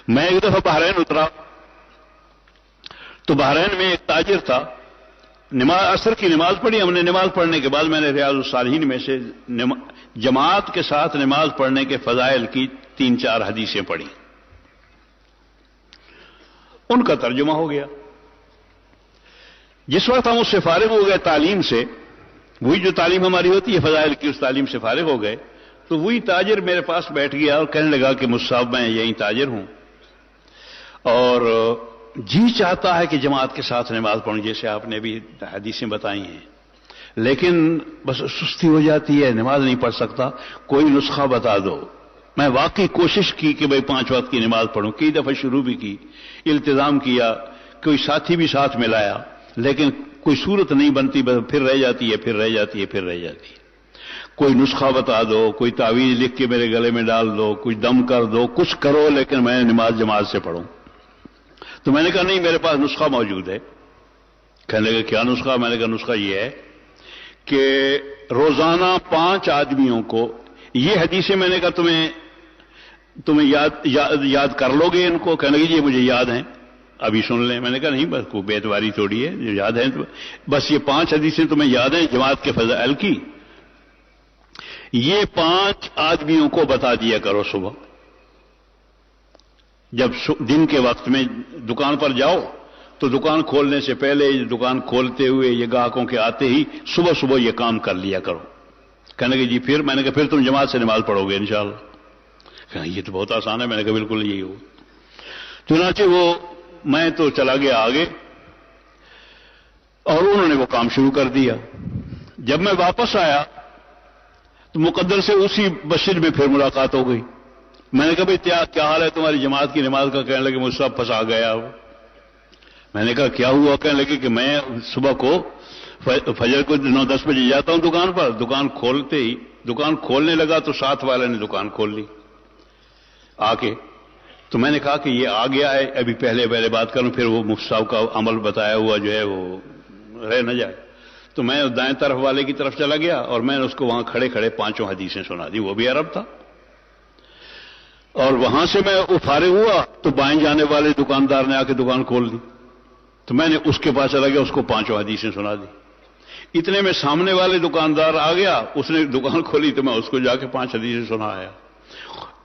میں ایک دفعہ بحرین اترا تو بحرین میں ایک تاجر تھا. عصر کی نماز پڑھی ہم نے. نماز پڑھنے کے بعد میں نے ریاض الصالحین میں سے جماعت کے ساتھ نماز پڑھنے کے فضائل کی 3-4 حدیثیں پڑھی. ان کا ترجمہ ہو گیا. جس وقت ہم اس سے فارغ ہو گئے تعلیم سے، وہی جو تعلیم ہماری ہوتی ہے فضائل کی، اس تعلیم سے فارغ ہو گئے تو وہی تاجر میرے پاس بیٹھ گیا اور کہنے لگا کہ مجھ صاحب میں یہی تاجر ہوں اور جی چاہتا ہے کہ جماعت کے ساتھ نماز پڑھوں جیسے آپ نے بھی حدیثیں بتائی ہیں، لیکن بس سستی ہو جاتی ہے، نماز نہیں پڑھ سکتا، کوئی نسخہ بتا دو. میں واقعی کوشش کی کہ بھئی 5 وقت کی نماز پڑھوں، کئی دفعہ شروع بھی کی، التزام کیا، کوئی ساتھی بھی ساتھ ملایا، لیکن کوئی صورت نہیں بنتی، پھر رہ جاتی ہے، پھر رہ جاتی ہے، پھر رہ جاتی ہے. کوئی نسخہ بتا دو، کوئی تعویذ لکھ کے میرے گلے میں ڈال دو، کوئی دم کر دو، کچھ کرو، لیکن میں نماز جماعت سے پڑھوں. تو میں نے کہا نہیں میرے پاس نسخہ موجود ہے. کہنے لگے کیا نسخہ؟ میں نے کہا نسخہ یہ ہے کہ روزانہ 5 آدمیوں کو یہ حدیثیں، میں نے کہا تمہیں یاد کر لو گے ان کو؟ کہنے لگے یہ مجھے یاد ہیں، ابھی سن لیں. میں نے کہا نہیں بس کوئی بیتواری تھوڑی ہے، جو یاد ہے بس یہ 5 حدیثیں تمہیں یاد ہیں جماعت کے فضائل کی، یہ 5 آدمیوں کو بتا دیا کرو. صبح جب دن کے وقت میں دکان پر جاؤ تو دکان کھولنے سے پہلے، دکان کھولتے ہوئے، یہ گاہکوں کے آتے ہی صبح صبح یہ کام کر لیا کرو. کہنے لگے جی پھر؟ میں نے کہا پھر تم جماعت سے نماز پڑھو گے انشاءاللہ. کہا یہ تو بہت آسان ہے. میں نے کہا بالکل یہی ہو. چنانچہ میں تو چلا گیا آگے اور انہوں نے وہ کام شروع کر دیا. جب میں واپس آیا تو مقدر سے اسی مسجد میں پھر ملاقات ہو گئی. میں نے کہا بھئی کیا حال ہے تمہاری جماعت کی نماز کا؟ کہنے لگے مجھ سے پھنسا گیا. میں نے کہا کیا ہوا؟ کہنے لگے کہ میں صبح کو فجر کو 9-10 بجے جاتا ہوں دکان پر، دکان کھولتے ہی دکان کھولنے لگا تو ساتھ والے نے دکان کھول لی آ کے. تو میں نے کہا کہ یہ آ گیا ہے، ابھی پہلے بات کروں، پھر وہ مفتی صاحب کا عمل بتایا ہوا جو ہے وہ رہ نہ جائے. تو میں دائیں طرف والے کی طرف چلا گیا اور میں نے اس کو وہاں کھڑے 5 حدیثیں سنا دی. وہ بھی عرب تھا. اور وہاں سے میں فارغ ہوا تو بائیں جانے والے دکاندار نے آ کے دکان کھول دی. تو میں نے اس کے پاس چلا گیا، اس کو 5 حدیثیں سنا دی. اتنے میں سامنے والے دکاندار آ گیا، اس نے دکان کھولی تو میں اس کو جا کے 5 حدیثیں سنایا.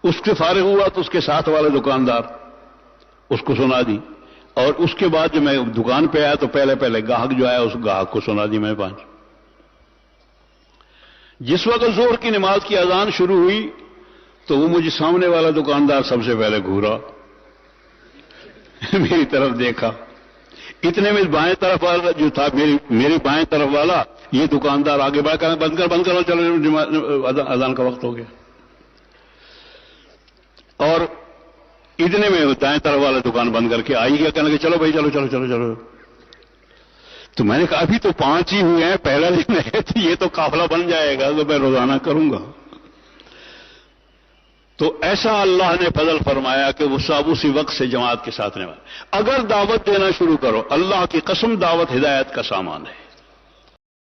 اس سے فارغ ہوا تو اس کے ساتھ والے دکاندار اس کو سنا دی. اور اس کے بعد جب میں دکان پہ آیا تو پہلے گاہک جو آیا اس گاہک کو سنا دی میں 5. جس وقت ظہر کی نماز کی اذان شروع ہوئی تو وہ مجھے سامنے والا دکاندار سب سے پہلے گھورا، میری طرف دیکھا. اتنے میں بائیں طرف والا جو تھا، میری بائیں طرف والا، یہ دکاندار آگے بڑھ کر بند کر چلو اذان کا وقت ہو گیا. اور اتنے میں دائیں طرف والا دکان بند کر کے آئی گیا، کہنے لگے چلو بھائی چلو. تو میں نے کہا ابھی تو 5 ہی ہوئے ہیں، پہلا دن ہے تو یہ تو قافلہ بن جائے گا تو میں روزانہ کروں گا. تو ایسا اللہ نے فضل فرمایا کہ وہ سب اسی وقت سے جماعت کے ساتھ نماز. اگر دعوت دینا شروع کرو، اللہ کی قسم دعوت ہدایت کا سامان ہے.